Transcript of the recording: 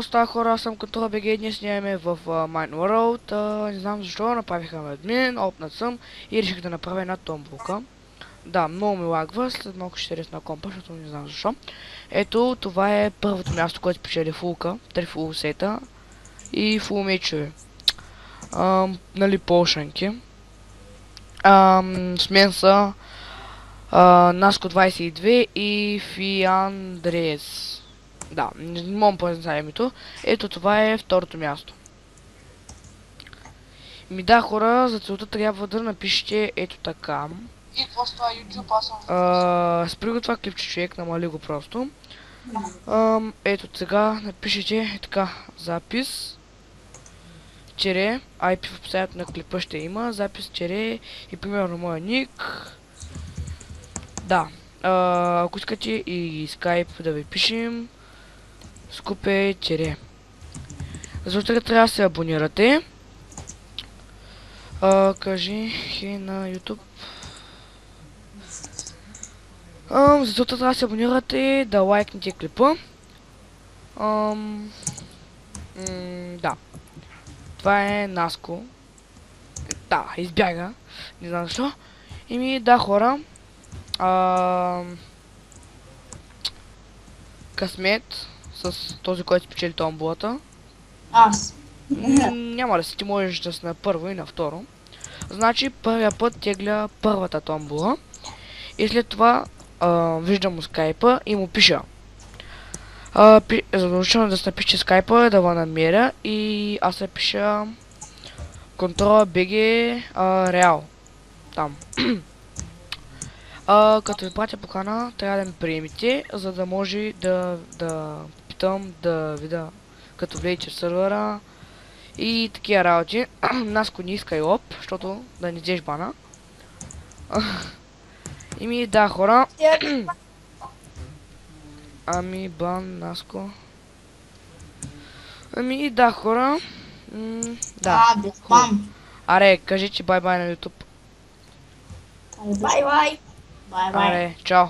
става хора, аз съм Control BG, днес снимаме в Mine World. Не знам защо, направиха ме админ, опнат съм и реших да направя една томбулка. Да, много ми лагва, след малко ще се ресна компа, защото не знам защо. Ето, това е първото място, което спечели фулка, 3 фул сета и фул мечове. Нали, полшанки. С мен са Наско 22 и Фиандрес. Да, не мога да знам името. Ето това е второто място. Ми да, хора, за целта трябва да напишете ето така. И какво с това YouTube, аз съм Спри го това клипче, човек, намали го просто. Ето сега напишете така запис. Чере, IP в описанието на клипа ще има, запис чере и примерно моя ник. Да, ако искате и Skype да ви пишем, скупе чере. Защото трябва да се абонирате. Кажи хей на YouTube. Защото трябва да се абонирате, да лайкнете клипа. Да. Това е Наско. Да, избяга. Не знам защо. Ими да, хора. Късмет с този, който спечели томбулата. аз. Няма да си, ти можеш да си на първо и на второ. Значи първия път тегля първата томбула. И след това виждам му скайпа и му пиша. Задължително да се напише скайпа, да го намеря и аз се пиша Control BG Реал. Там. Като ви пратя покана, трябва да ми приемете, за да може да питам, да видя като влезете в сървъра и такива работи. Наско не иска и лоп, защото да не взеш бана. Ими да, хора. Ами бан, Наско. Ами да, хора. Да. Бам. Аре, кажи, че бай-бай на YouTube. Бай-бай. Бай-бай. Аре, чао.